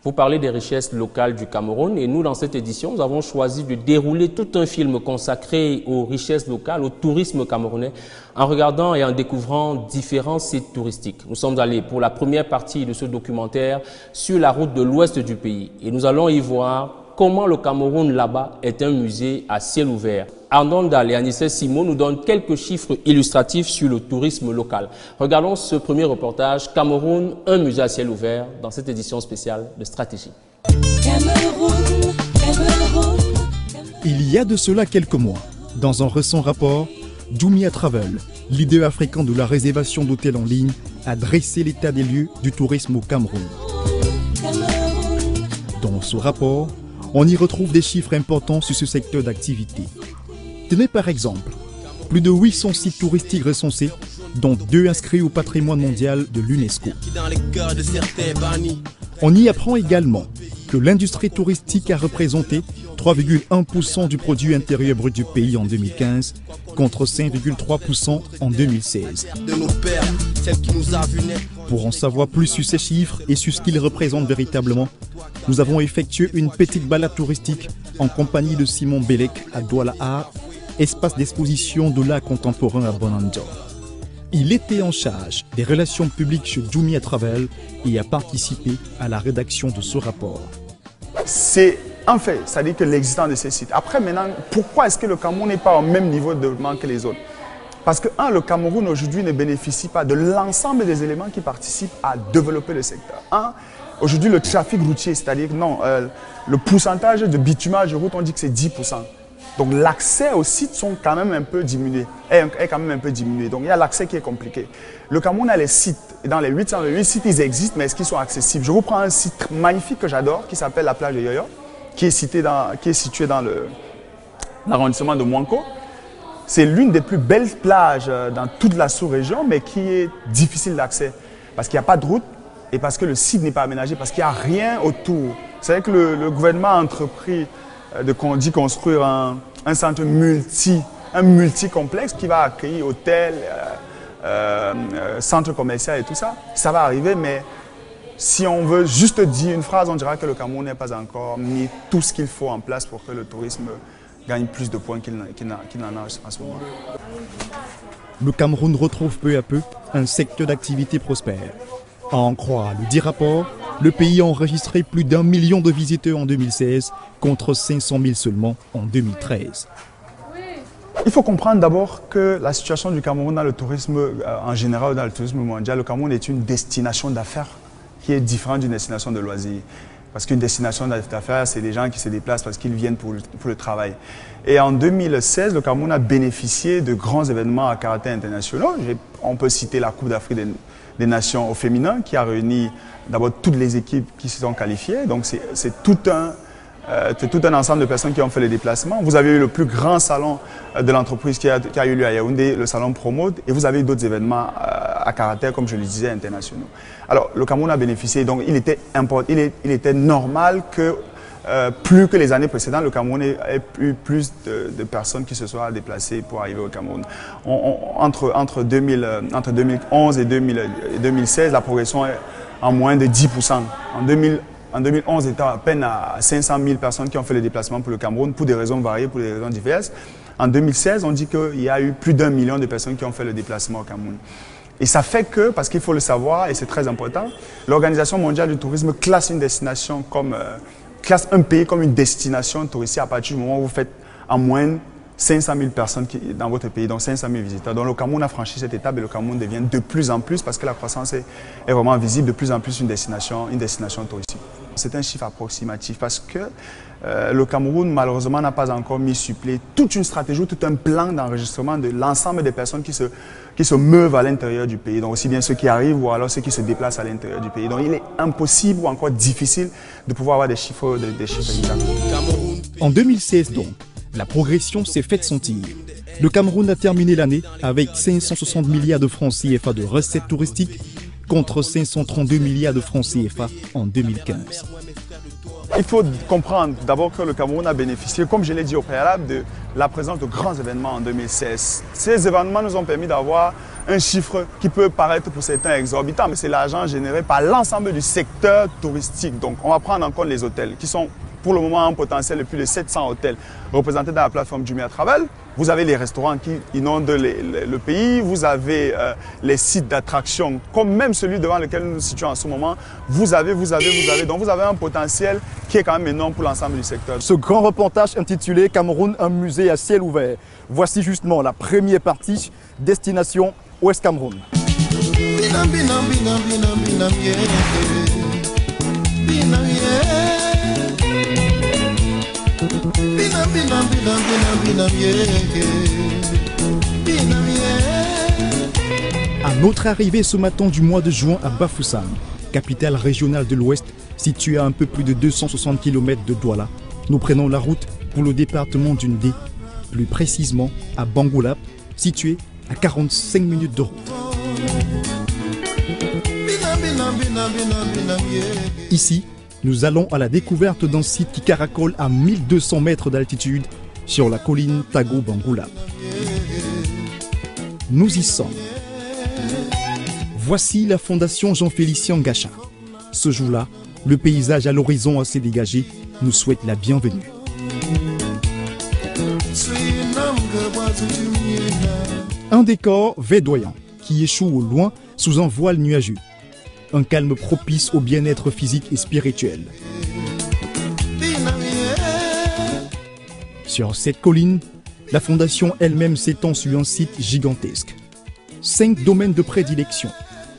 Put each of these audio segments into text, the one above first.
Vous parlez des richesses locales du Cameroun et nous, dans cette édition, nous avons choisi de dérouler tout un film consacré aux richesses locales, au tourisme camerounais, en regardant et en découvrant différents sites touristiques. Nous sommes allés pour la première partie de ce documentaire sur la route de l'ouest du pays et nous allons y voir comment le Cameroun là-bas est un musée à ciel ouvert. Arnaud Ndal et Anissé Simon nous donnent quelques chiffres illustratifs sur le tourisme local. Regardons ce premier reportage, Cameroun, un musée à ciel ouvert, dans cette édition spéciale de Stratégie. Cameroun. Il y a de cela quelques mois, dans un récent rapport, Jumia Travel, leader africain de la réservation d'hôtels en ligne, a dressé l'état des lieux du tourisme au Cameroun. Dans ce rapport, on y retrouve des chiffres importants sur ce secteur d'activité. Tenez par exemple, plus de 800 sites touristiques recensés, dont 2 inscrits au patrimoine mondial de l'UNESCO. On y apprend également que l'industrie touristique a représenté 3,1% du produit intérieur brut du pays en 2015, contre 5,3% en 2016. Pour en savoir plus sur ces chiffres et sur ce qu'ils représentent véritablement, nous avons effectué une petite balade touristique en compagnie de Simon Bellec à Douala Art, espace d'exposition de l'art contemporain à Bonanjo. Il était en charge des relations publiques chez Jumia Travel et a participé à la rédaction de ce rapport. C'est un fait, c'est-à-dire que l'existence de ces sites. Après, maintenant, pourquoi est-ce que le Cameroun n'est pas au même niveau de développement que les autres? Parce que, le Cameroun aujourd'hui ne bénéficie pas de l'ensemble des éléments qui participent à développer le secteur. Aujourd'hui, le trafic routier, c'est-à-dire le pourcentage de bitumage de route, on dit que c'est 10%. Donc l'accès aux sites sont quand même un peu diminués, est quand même un peu diminué. Donc il y a l'accès qui est compliqué. Le Cameroun a les sites, et dans les 808 sites, ils existent, mais est-ce qu'ils sont accessibles? Je reprends un site magnifique que j'adore, qui s'appelle la plage de Yoyo, qui est situé dans l'arrondissement de Mouanko. C'est l'une des plus belles plages dans toute la sous-région, mais qui est difficile d'accès, parce qu'il n'y a pas de route et parce que le site n'est pas aménagé, parce qu'il n'y a rien autour. Vous savez que le gouvernement a entrepris de construire un centre multi-complexe qui va accueillir hôtels, centres commerciaux et tout ça. Ça va arriver, mais si on veut juste dire une phrase, on dira que le Cameroun n'a pas encore mis tout ce qu'il faut en place pour que le tourisme gagne plus de points qu'il n'en a en ce moment. Le Cameroun retrouve peu à peu un secteur d'activité prospère. À en croire le dit rapport, le pays a enregistré plus d'1 million de visiteurs en 2016, contre 500 000 seulement en 2013. Il faut comprendre d'abord que la situation du Cameroun dans le tourisme en général, dans le tourisme mondial, le Cameroun est une destination d'affaires qui est différente d'une destination de loisirs. Parce qu'une destination d'affaires, c'est des gens qui se déplacent parce qu'ils viennent pour le travail. Et en 2016, le Cameroun a bénéficié de grands événements à caractère international. On peut citer la Coupe d'Afrique des Nations au féminin, qui a réuni d'abord toutes les équipes qui se sont qualifiées. Donc c'est tout un ensemble de personnes qui ont fait les déplacements. Vous avez eu le plus grand salon de l'entreprise qui a eu lieu à Yaoundé, le salon Promode, et vous avez eu d'autres événements à caractère, comme je le disais, internationaux. Alors le Cameroun a bénéficié, donc il était normal que plus que les années précédentes, le Cameroun ait eu plus de personnes qui se soient déplacées pour arriver au Cameroun. Entre 2011 et 2016, la progression est en moins de 10%. En 2011, il était à peine à 500 000 personnes qui ont fait le déplacement pour le Cameroun, pour des raisons variées, pour des raisons diverses. En 2016, on dit qu'il y a eu plus d'1 million de personnes qui ont fait le déplacement au Cameroun. Et ça fait que, parce qu'il faut le savoir, et c'est très important, l'Organisation mondiale du tourisme classe une destination classe un pays comme une destination touristique à partir du moment où vous faites en moyenne 500 000 personnes dans votre pays, donc 500 000 visiteurs. Donc le Cameroun a franchi cette étape et le Cameroun devient de plus en plus, parce que la croissance est vraiment visible, de plus en plus une destination touristique. C'est un chiffre approximatif parce que le Cameroun, malheureusement, n'a pas encore mis sur pied toute une stratégie, tout un plan d'enregistrement de l'ensemble des personnes qui se meuvent à l'intérieur du pays. Donc aussi bien ceux qui arrivent ou alors ceux qui se déplacent à l'intérieur du pays. Donc il est impossible ou encore difficile de pouvoir avoir des chiffres exacts. En 2016 donc, la progression s'est faite sentir. Le Cameroun a terminé l'année avec 560 milliards de francs CFA de recettes touristiques contre 532 milliards de francs CFA en 2015. Il faut comprendre d'abord que le Cameroun a bénéficié, comme je l'ai dit au préalable, de la présence de grands événements en 2016. Ces événements nous ont permis d'avoir un chiffre qui peut paraître pour certains exorbitant, mais c'est l'argent généré par l'ensemble du secteur touristique. Donc on va prendre en compte les hôtels qui sont pour le moment un potentiel de plus de 700 hôtels représentés dans la plateforme Jumia Travel. Vous avez les restaurants qui inondent le pays, vous avez les sites d'attraction, comme même celui devant lequel nous nous situons en ce moment. Vous avez. Donc vous avez un potentiel qui est quand même énorme pour l'ensemble du secteur. Ce grand reportage intitulé Cameroun, un musée à ciel ouvert. Voici justement la première partie, destination Ouest Cameroun. À notre arrivée ce matin du mois de juin à Bafoussam, capitale régionale de l'Ouest, située à un peu plus de 260 km de Douala, nous prenons la route pour le département d'Undé, plus précisément à Bangoulap, situé à 45 minutes de route. Ici, nous allons à la découverte d'un site qui caracole à 1200 mètres d'altitude sur la colline Tago Bangoulap. Nous y sommes. Voici la fondation Jean-Félicien Gacha. Ce jour-là, le paysage à l'horizon assez dégagé nous souhaite la bienvenue. Un décor verdoyant qui échoue au loin sous un voile nuageux. Un calme propice au bien-être physique et spirituel. Sur cette colline, la fondation elle-même s'étend sur un site gigantesque. 5 domaines de prédilection: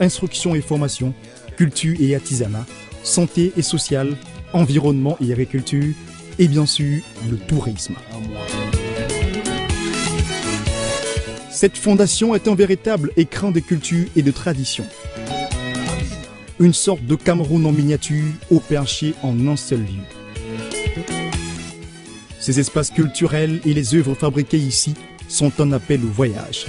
instruction et formation, culture et artisanat, santé et social, environnement et agriculture, et bien sûr le tourisme. Cette fondation est un véritable écrin de culture et de tradition. Une sorte de Cameroun en miniature, au perché en un seul lieu. Ces espaces culturels et les œuvres fabriquées ici sont un appel au voyage.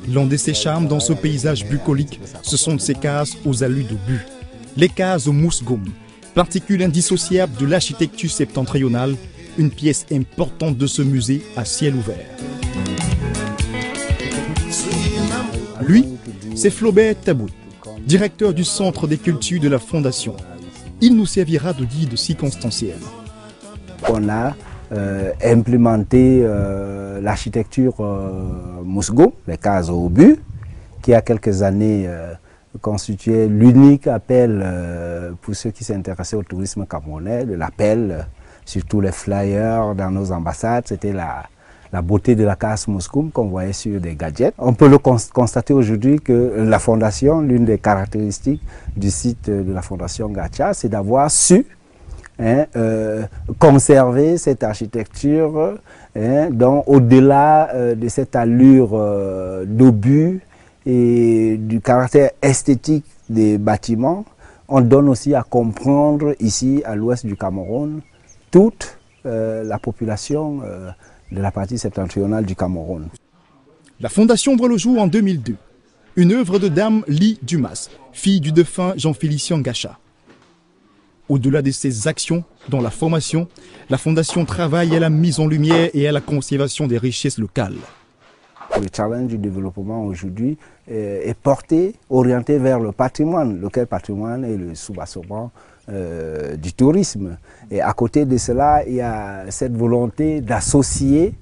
L'un de ses charmes dans ce paysage bucolique, ce sont ces cases aux allus de but. Les cases au mousgoum, particule indissociable de l'architecture septentrionale, une pièce importante de ce musée à ciel ouvert. Lui, c'est Flaubert Tabout, directeur du Centre des cultures de la Fondation. Il nous servira de guide circonstanciel. On a implémenté l'architecture mousgoum, les cases au but, qui il y a quelques années constituait l'unique appel pour ceux qui s'intéressaient au tourisme camerounais, l'appel sur tous les flyers dans nos ambassades, c'était la beauté de la case mousgoum qu'on voyait sur des gadgets. On peut le constater aujourd'hui que la fondation, l'une des caractéristiques du site de la fondation Gacha, c'est d'avoir su conserver cette architecture, donc au-delà de cette allure d'obus et du caractère esthétique des bâtiments, on donne aussi à comprendre ici à l'ouest du Cameroun toute la population de la partie septentrionale du Cameroun. La fondation voit le jour en 2002. Une œuvre de Dame Ly Dumas, fille du défunt Jean-Félicien Gacha. Au-delà de ses actions dans la formation, la fondation travaille à la mise en lumière et à la conservation des richesses locales. Le challenge du développement aujourd'hui est porté, orienté vers le patrimoine. Lequel patrimoine est le soubassement du tourisme. Et à côté de cela, il y a cette volonté d'associer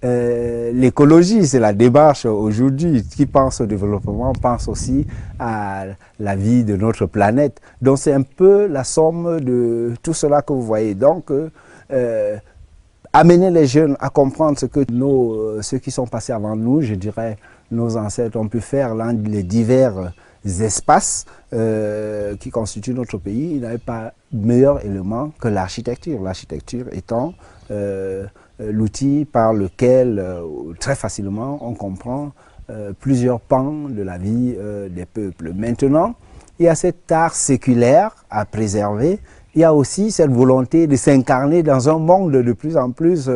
l'écologie. C'est la démarche aujourd'hui. Qui pense au développement pense aussi à la vie de notre planète. Donc c'est un peu la somme de tout cela que vous voyez. Donc amener les jeunes à comprendre ce que ceux qui sont passés avant nous, je dirais nos ancêtres, ont pu faire dans les divers espaces qui constituent notre pays. Il n'y avait pas meilleur élément que l'architecture. L'architecture étant l'outil par lequel très facilement on comprend plusieurs pans de la vie des peuples. Maintenant, il y a cet art séculaire à préserver il y a aussi cette volonté de s'incarner dans un monde de plus en plus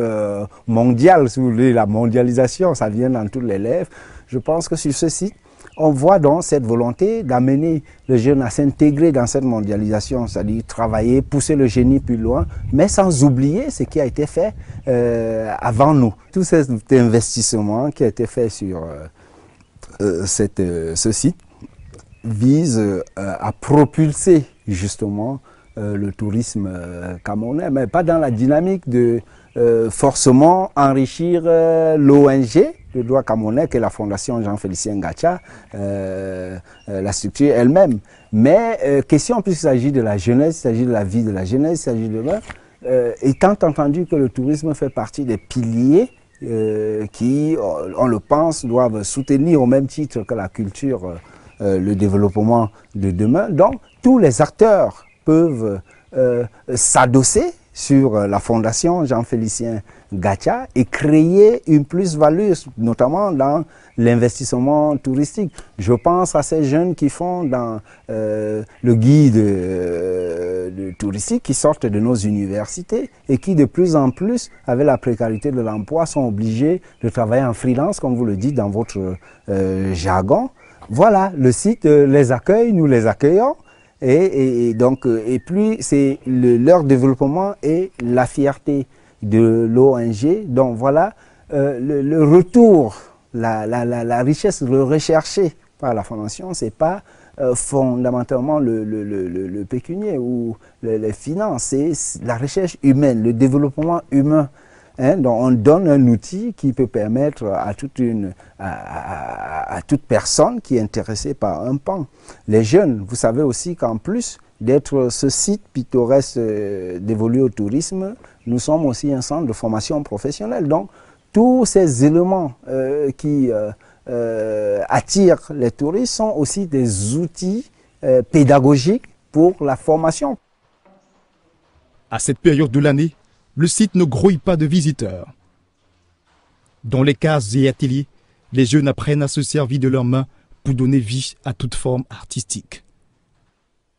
mondial. Si vous voulez, la mondialisation, ça vient dans toutes les lèvres. Je pense que sur ce site, on voit donc cette volonté d'amener le jeune à s'intégrer dans cette mondialisation, c'est-à-dire travailler, pousser le génie plus loin, mais sans oublier ce qui a été fait avant nous. Tout cet investissement qui a été fait sur ce site vise à propulser justement le tourisme camerounais, mais pas dans la dynamique de forcément enrichir l'ONG, le droit camerounais, qui est la Fondation Jean-Félicien Ngacha, la structure elle-même. Mais question, puisqu'il s'agit de la jeunesse, il s'agit de la vie de la jeunesse, il s'agit de l'heure, étant entendu que le tourisme fait partie des piliers qui, on le pense, doivent soutenir au même titre que la culture le développement de demain. Donc, tous les acteurs peuvent s'adosser sur la Fondation Jean-Félicien Ngacha et créer une plus-value, notamment dans l'investissement touristique. Je pense à ces jeunes qui font dans le guide touristique, qui sortent de nos universités et qui de plus en plus, avec la précarité de l'emploi, sont obligés de travailler en freelance, comme vous le dites dans votre jargon. Voilà, le site les accueille, nous les accueillons. Et puis c'est leur développement et la fierté de l'ONG. Donc voilà, le retour, la richesse recherchée par la Fondation, c'est pas fondamentalement le pécunier ou les finances, c'est la recherche humaine, le développement humain. Donc on donne un outil qui peut permettre à toute personne qui est intéressée par un pan. Les jeunes, vous savez aussi qu'en plus d'être ce site pittoresque dévolu au tourisme, nous sommes aussi un centre de formation professionnelle. Donc tous ces éléments qui attirent les touristes sont aussi des outils pédagogiques pour la formation. À cette période de l'année, le site ne grouille pas de visiteurs. Dans les cases et ateliers, les jeunes apprennent à se servir de leurs mains pour donner vie à toute forme artistique.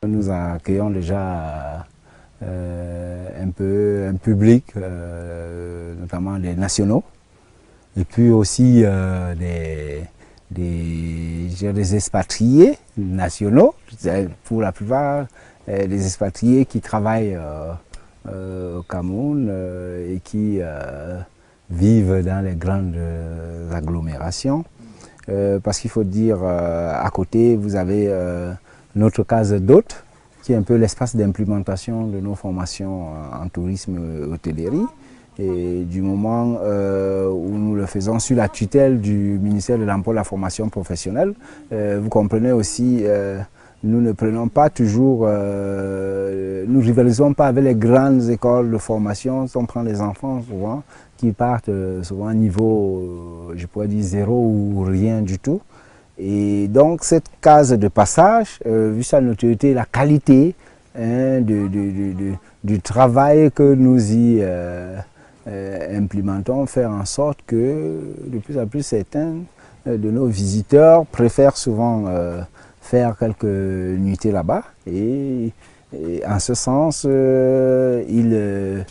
Nous accueillons déjà un public, notamment des nationaux, et puis aussi des expatriés nationaux, pour la plupart des expatriés qui travaillent au Cameroun et qui vivent dans les grandes agglomérations. Parce qu'il faut dire, à côté, vous avez notre case d'hôtes, qui est un peu l'espace d'implémentation de nos formations en tourisme et hôtellerie. Et du moment où nous le faisons sur la tutelle du ministère de l'Emploi et de la Formation professionnelle, vous comprenez aussi, nous ne prenons pas toujours, nous rivalisons pas avec les grandes écoles de formation. On prend les enfants souvent qui partent souvent à niveau, je pourrais dire zéro ou rien du tout. Et donc cette case de passage, vu sa notoriété, la qualité du travail que nous y implémentons, faire en sorte que de plus en plus certains de nos visiteurs préfèrent souvent faire quelques nuitées là-bas. Et en ce sens, ils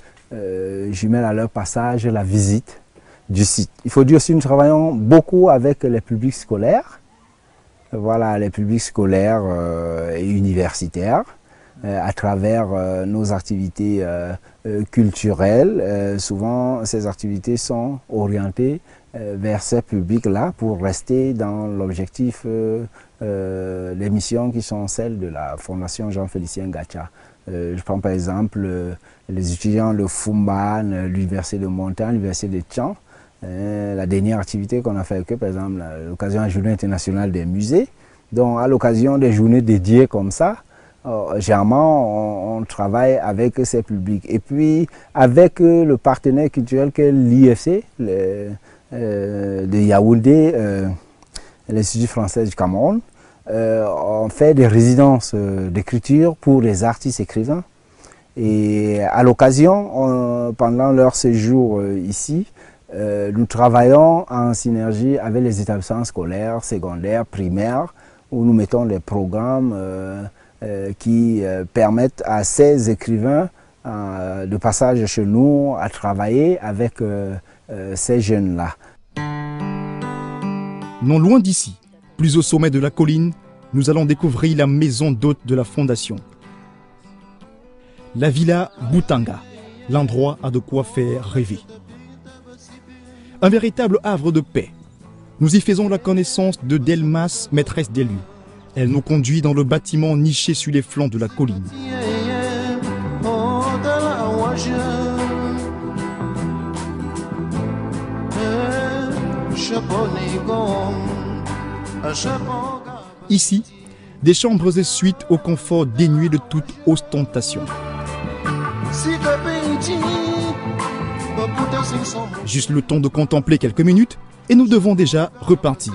jumellent à leur passage la visite du site. Il faut dire aussi que nous travaillons beaucoup avec les publics scolaires. Voilà, les publics scolaires et universitaires, à travers nos activités culturelles. Souvent, ces activités sont orientées vers ces publics-là pour rester dans l'objectif des missions qui sont celles de la Fondation Jean-Félicien Ngacha. Je prends par exemple les étudiants de Fumban, l'Université de Montagne, l'Université de Tchang. La dernière activité qu'on a fait avec eux, par exemple, à l'occasion de la Journée internationale des musées. Donc, à l'occasion des journées dédiées comme ça, généralement, on travaille avec ces publics. Et puis, avec le partenaire culturel qu'est l'IFC, de Yaoundé, l'Institut français du Cameroun, on fait des résidences d'écriture pour les artistes écrivains. Et à l'occasion, pendant leur séjour ici, nous travaillons en synergie avec les établissements scolaires, secondaires, primaires, où nous mettons des programmes qui permettent à ces écrivains de passage chez nous à travailler avec ces jeunes-là. Non loin d'ici, plus au sommet de la colline, nous allons découvrir la maison d'hôte de la Fondation. La Villa Boutanga, l'endroit a de quoi faire rêver. Un véritable havre de paix. Nous y faisons la connaissance de Delmas, maîtresse des lieux. Elle nous conduit dans le bâtiment niché sur les flancs de la colline. Ici, des chambres et suites au confort dénué de toute ostentation. Juste le temps de contempler quelques minutes et nous devons déjà repartir.